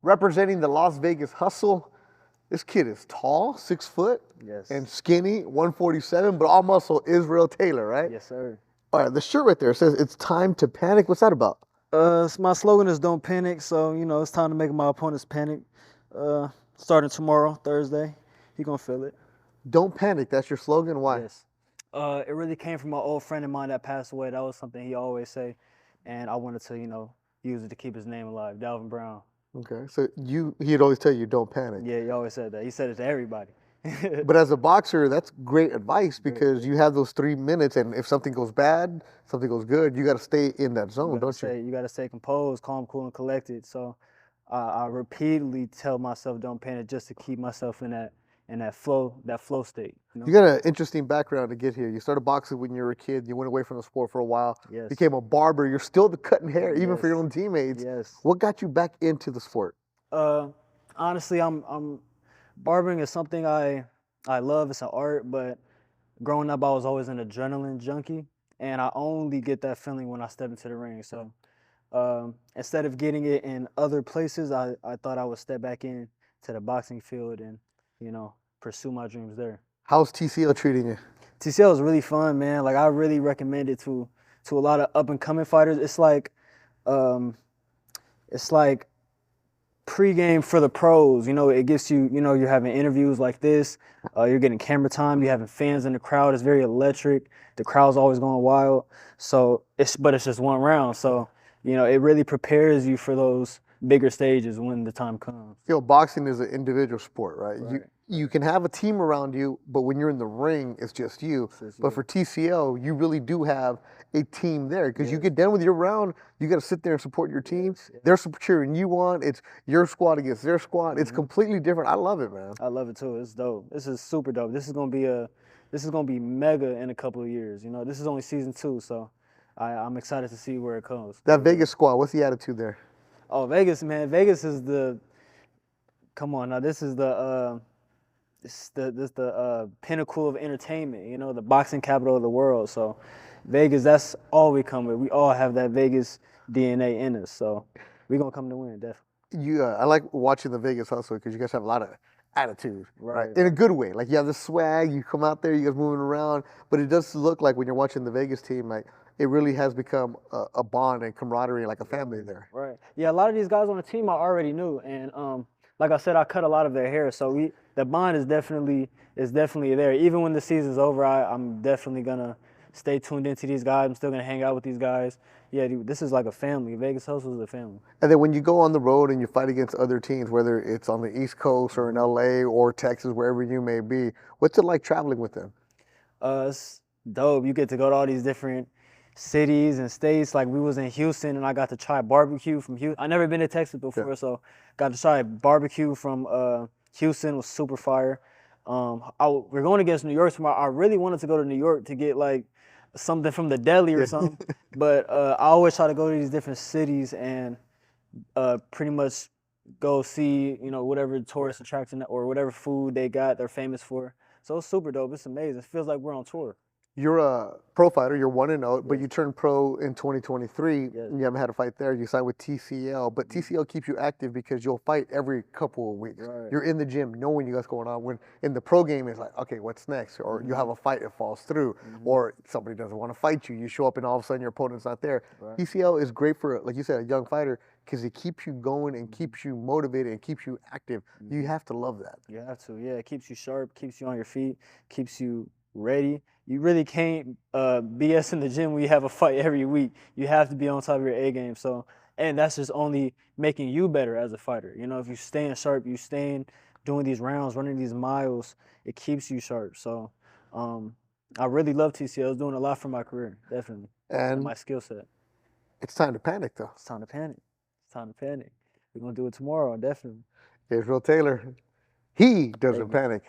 representing the Las Vegas Hustle. This kid is tall, 6 foot, Yes. and skinny, 147, but all muscle, Israel Taylor, right? Yes, sir. All right, the shirt right there says, "It's time to panic." What's that about? My slogan is "Don't panic," so it's time to make my opponents panic. Starting tomorrow, Thursday, he gonna feel it. Don't panic. That's your slogan. Why? Yes. It really came from an old friend of mine that passed away. That was something he always say, and I wanted to, use it to keep his name alive. Dalvin Brown. Okay, so he'd always tell you, "Don't panic." Yeah, he always said that. He said it to everybody. But as a boxer, that's great advice because you have those 3 minutes, and if something goes bad, something goes good, you got to stay in that zone, don't you? You gotta stay composed, calm, cool, and collected. So I repeatedly tell myself don't panic just to keep myself in that flow state. You got an interesting background to get here. You started boxing when you were a kid. You went away from the sport for a while. Yes. Became a barber. You're still cutting hair, even for Yes. your own teammates. Yes. What got you back into the sport? Honestly, I'm barbering is something I love. It's an art, but growing up, I was always an adrenaline junkie, and I only get that feeling when I step into the ring. So instead of getting it in other places, I thought I would step back in to the boxing field and pursue my dreams there. How's TCL treating you? TCL is really fun, man. Like I really recommend it to a lot of up and coming fighters. It's like pregame for the pros. It gets you. You're having interviews like this. You're getting camera time. You're having fans in the crowd. It's very electric. The crowd's always going wild. So it's just one round. So it really prepares you for those bigger stages when the time comes. Boxing is an individual sport, right? Right. You can have a team around you, but when you're in the ring, it's just you. But for TCL, you really do have a team there because you get done with your round, you got to sit there and support your team. They're cheering you on. It's your squad against their squad. It's completely different. I love it, man. I love it too. It's dope. This is super dope. This is gonna be mega in a couple of years. This is only season 2, so I'm excited to see where it goes. That Vegas squad, what's the attitude there? Oh, Vegas, man. Vegas is come on now. This is the pinnacle of entertainment. The boxing capital of the world. So Vegas, that's all we come with. We all have that Vegas DNA in us. So we're gonna come to win, definitely. I like watching the Vegas Hustle because you guys have a lot of attitude, Right. In a good way. Like you have the swag, you come out there, you guys moving around, but it does look like when you're watching the Vegas team, like it really has become a bond and camaraderie, like a family there. Right. Yeah, a lot of these guys on the team I already knew, and like I said, I cut a lot of their hair, so the bond is definitely there. Even when the season's over, I'm definitely gonna stay tuned into these guys. I'm still gonna hang out with these guys. Yeah, dude, this is like a family. Vegas Hustle is a family. And then when you go on the road and you fight against other teams, whether it's on the East Coast or in LA or Texas, wherever you may be, what's it like traveling with them? It's dope. You get to go to all these different cities and states. Like we was in Houston and I got to try barbecue from Houston. I never been to Texas before, so got to try barbecue from Houston. It was super fire. We're going against New York tomorrow. I really wanted to go to New York to get like something from the deli or something, but I always try to go to these different cities and pretty much go see whatever tourist attraction or whatever food they're famous for. So it's super dope. It's amazing. It feels like we're on tour. You're a pro fighter, you're 1-0, but you turned pro in 2023. You haven't had a fight there. You signed with TCL, but TCL keeps you active because you'll fight every couple of weeks. Right. You're in the gym knowing what's going on. When in the pro game, it's like, okay, what's next? Or you have a fight, it falls through. Or somebody doesn't want to fight you. You show up and all of a sudden your opponent's not there. Right. TCL is great for, like you said, a young fighter because it keeps you going and keeps you motivated and keeps you active. You have to love that. You have to, yeah. It keeps you sharp, keeps you on your feet, keeps you ready. You really can't BS in the gym when you have a fight every week. You have to be on top of your A game. So, and that's just only making you better as a fighter. If you're staying sharp, you staying doing these rounds, running these miles, it keeps you sharp. So, I really love TCL. It's doing a lot for my career, definitely, and my skill set. It's time to panic, though. It's time to panic. It's time to panic. We're gonna do it tomorrow, definitely. Israel Taylor, he doesn't panic.